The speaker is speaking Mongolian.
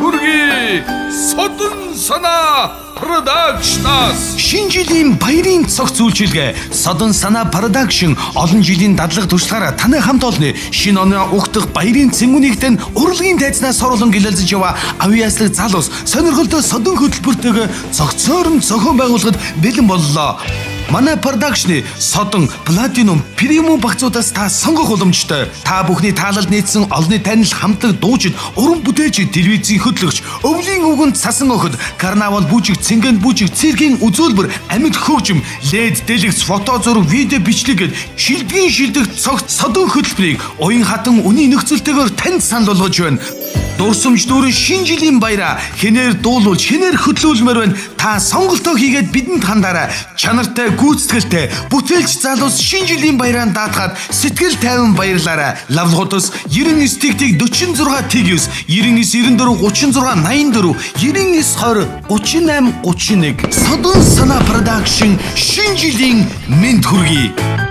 хүргэе. Содон санаа Productions. Шинэ жилийн баярын цогц үйлчилгээ Содон санаа Production олон жилийн дадлага туршлагаараа таны хамт олны шинэ оноо угтах баярын цэнгүүнийгтэн урлагийн тайзнаас соруулан гэлэлзэж яваа авьяаслаг залуус сонирхолтой Содон хөтөлбөртэйгээ цогцоор нь зохион байгуулахад бэлэн боллоо. Манай продакшны Содон Platinum премиум багцуудаас та сонгох боломжтой. Та бүхний таалалд нийцсэн олонний танил хамтлаг дуучид, уран бүтээлчид, телевизийн хөтлөгч, өвлийн үгэнд цасан охид, карнавал бүжиг, цэнгэн бүжиг, циркийн үзүүлбэр, амьд хөгжим, лед дэлгэц, фото зураг, видео бичлэг гэд шилдэг цогц Содон хөтөлбөрийг уян хатан үнийн нөхцөлтэйгээр танд санал болгож байна. Дурсамж дүүрэн шинэ жилийн баяраа хинээр дуулуулж, хинээр хөтлүүлмээр байна. Та сонголтоо хийгээд бидэнд хандаарай. Чанартай, гүйцэтгэлтэй, бүтээлч залуус шинэ жилийн баяраа даатгаад сэтгэл тайван баярлаарай. Лавлгуудаас 99 тэгтиг 46 тэг 9, 99 94 36 84, 99 20 38 31. Содон санаа Production шинэ жилийн мэнд хүргэе.